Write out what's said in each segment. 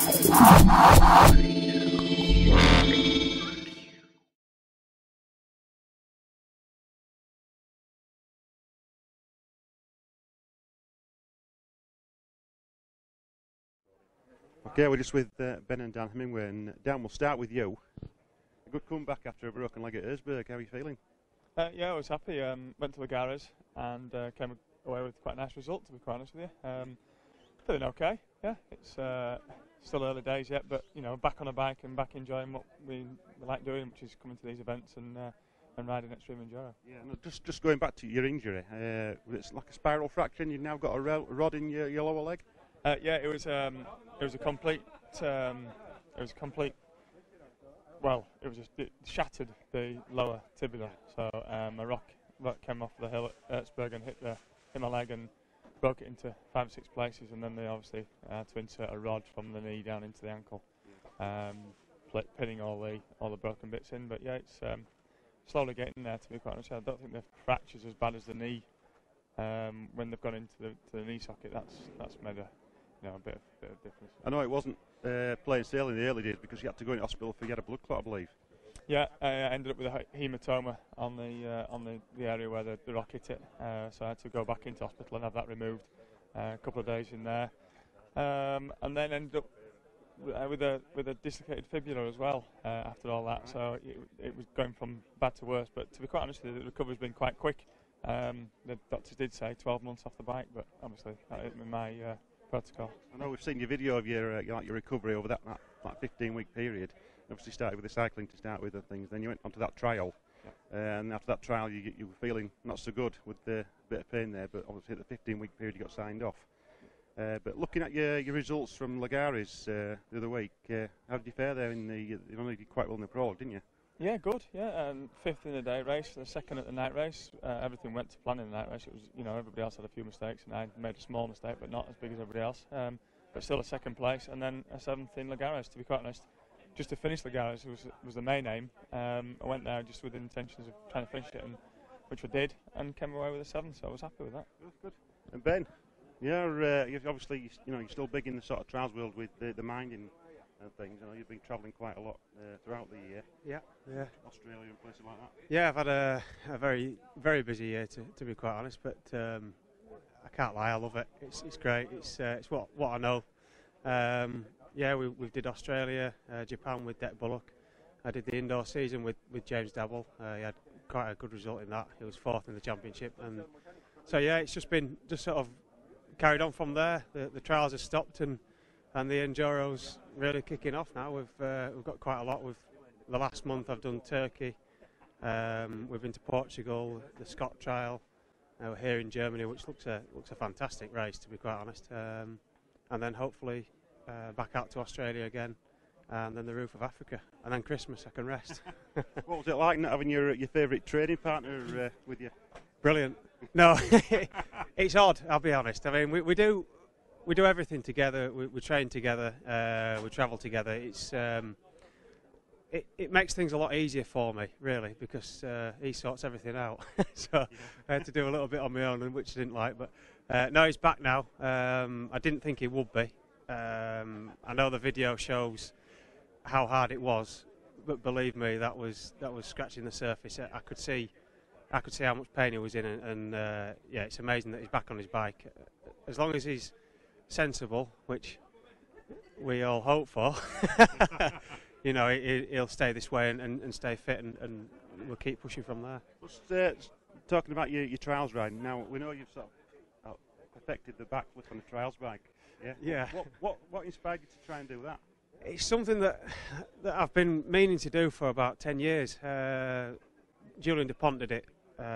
Okay, we're just with Ben and Dan Hemingway, and Dan, we'll start with you. A good comeback after a broken leg at Erzberg. How are you feeling? Yeah, I was happy. Went to Lagares and came away with quite a nice result, to be quite honest with you. Feeling okay. Yeah, it's still early days yet, but you know, back on a bike and back enjoying what we like doing, which is coming to these events and riding Extreme Enduro. Yeah, no, just going back to your injury, it's like a spiral fracture, and you've now got a rod in your lower leg. Yeah, it was a complete. Well, it shattered the lower tibia, so a rock came off the hill at Erzberg and hit my leg and broke it into 5 or 6 places, and then they obviously had to insert a rod from the knee down into the ankle, pinning all the broken bits in. But yeah, it's slowly getting there, to be quite honest. I don't think the fracture's as bad as the knee. When they've gone into the knee socket, that's made a bit of difference. I know it wasn't plain sailing in the early days because you had to go into hospital if you had a blood clot, I believe. Yeah, I ended up with a hematoma on the area where the rock hit it, so I had to go back into hospital and have that removed. A couple of days in there, and then ended up with a dislocated fibula as well after all that. So it was going from bad to worse. But to be quite honest, the recovery's been quite quick. The doctors did say 12 months off the bike, but obviously that isn't my protocol. I know we've seen your video of your recovery over that 15-week period. Obviously started with the cycling to start with and things. Then you went onto that trial, and after that trial you were feeling not so good with the bit of pain there. But obviously at the 15-week period you got signed off. But looking at your results from Lagares the other week, how did you fare there you only did quite well in the prologue, didn't you? Yeah, good. Yeah, 5th in the day race, the 2nd at the night race. Everything went to plan in the night race. It was, everybody else had a few mistakes, and I made a small mistake, but not as big as everybody else. But still a 2nd place, and then a 7th in Lagares. To be quite honest, just to finish Lagares was the main aim. I went there just with the intentions of trying to finish it, which I did, and came away with a 7th. So I was happy with that. Good. And Ben, you're obviously you're still big in the sort of trials world with the minding and things. I know you've been travelling quite a lot throughout the year. Yeah. Australia and places like that. Yeah, I've had a very, very busy year to be quite honest, but I can't lie, I love it. It's great. It's what I know. We did Australia, Japan with Deck Bullock. I did the indoor season with James Dabble. He had quite a good result in that. He was 4th in the championship, and so yeah, it's just sort of carried on from there. The trials have stopped, and the Enduro's really kicking off now. We've got quite a lot. The last month I've done Turkey. We've been to Portugal, the Scott trial. We're here in Germany, which looks a fantastic race, to be quite honest. And then hopefully back out to Australia again, and then the roof of Africa, and then Christmas I can rest. What was it like not having your favourite training partner with you? Brilliant. No, it's odd. I'll be honest. I mean, we do everything together. We train together. We travel together. It makes things a lot easier for me, really, because he sorts everything out. So I had to do a little bit on my own, which I didn't like. But no, he's back now. I didn't think he would be. I know the video shows how hard it was, but believe me, that was scratching the surface. I could see how much pain he was in, and yeah, it's amazing that he's back on his bike. As long as he's sensible, which we all hope for, he'll stay this way and stay fit, and we'll keep pushing from there. Talking about your trials riding, now we know you've sort of perfected the backflip on the trials bike. Yeah. What inspired you to try and do that? It's something that I've been meaning to do for about 10 years. Julian DuPont did it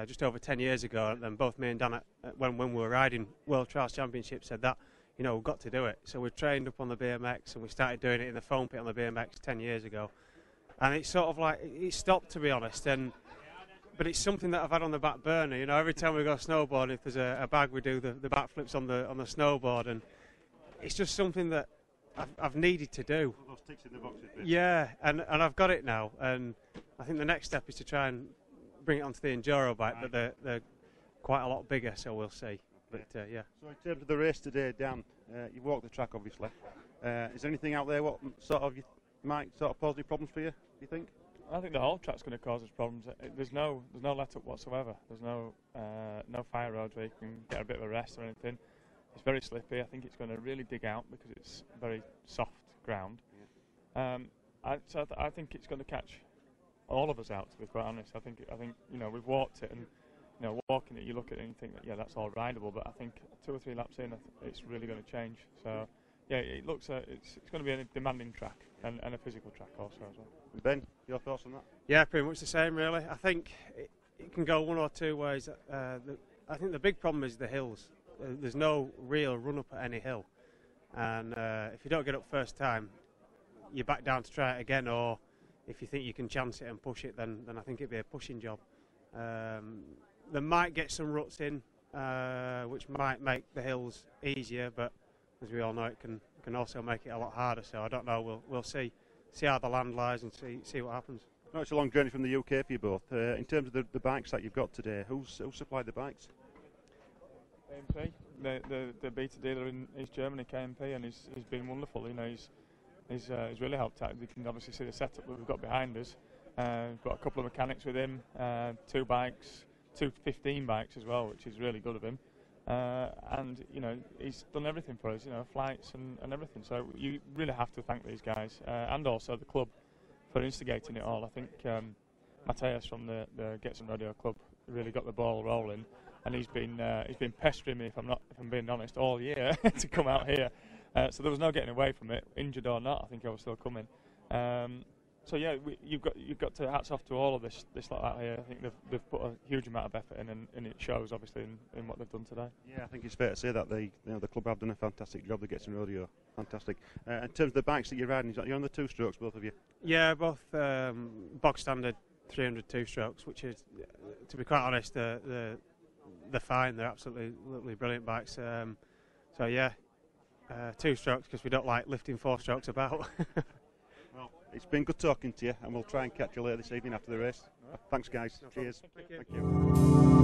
just over 10 years ago, and then both me and Dan, when we were riding World Trials Championships, said that, we've got to do it. So we trained up on the BMX, and we started doing it in the foam pit on the BMX 10 years ago. And it's sort of like, it stopped, to be honest, but it's something that I've had on the back burner. Every time we go snowboarding, if there's a bag, we do the backflips on the snowboard, and it's just something that I've needed to do. All those ticks in the boxes. Yeah, and I've got it now, and I think the next step is to try and bring it onto the Enduro bike, but they're quite a lot bigger, so we'll see. But yeah. So in terms of the race today, Dan, you walked the track obviously. Is there anything out there what sort of might sort of pose any problems for you? Do you think? I think the whole track's going to cause us problems. There's no let up whatsoever. There's no fire roads where you can get a bit of a rest or anything. It's very slippy. I think it's going to really dig out because it's very soft ground. Yeah. I think it's going to catch all of us out. To be quite honest, I think we've walked it, and walking it, you look at it and you think that, yeah, that's all rideable. But I think 2 or 3 laps in, it's really going to change. So yeah, it looks it's going to be a demanding track and a physical track also as well. Ben, your thoughts on that? Yeah, pretty much the same really. I think it can go one or two ways. I think the big problem is the hills. There's no real run up at any hill, and if you don't get up first time, you're back down to try it again, or if you think you can chance it and push it, then I think it'd be a pushing job. They might get some ruts in, which might make the hills easier, but as we all know, it can also make it a lot harder. So I don't know. We'll see how the land lies and see what happens. No, it's a long journey from the UK for you both. In terms of the bikes that you've got today, who supplied the bikes? KMP, the beta dealer in East Germany, KMP, and he's been wonderful. He's really helped out. You can obviously see the setup that we've got behind us. We've got a couple of mechanics with him, 2 bikes, 2 15 bikes as well, which is really good of him. And he's done everything for us, flights and everything. So you really have to thank these guys and also the club for instigating it all. I think Mateus from the GetzenRodeo club really got the ball rolling, and he's been pestering me, if I'm being honest, all year to come out here. So there was no getting away from it, injured or not. I think I was still coming. So yeah, you've got to hats off to all of this like that here. I think they've put a huge amount of effort in, and it shows obviously in what they've done today. Yeah, I think it's fair to say that the club have done a fantastic job. The GetzenRodeo, fantastic. In terms of the bikes that you're riding, you're on the 2 strokes, both of you. Yeah, both bog standard 300 2-strokes, which is, to be quite honest, they're fine. They're absolutely brilliant bikes. So yeah, 2 strokes because we don't like lifting 4 strokes about. Well, it's been good talking to you, and we'll try and catch you later this evening after the race. Thanks, guys. No Cheers. Thank you. Thank you.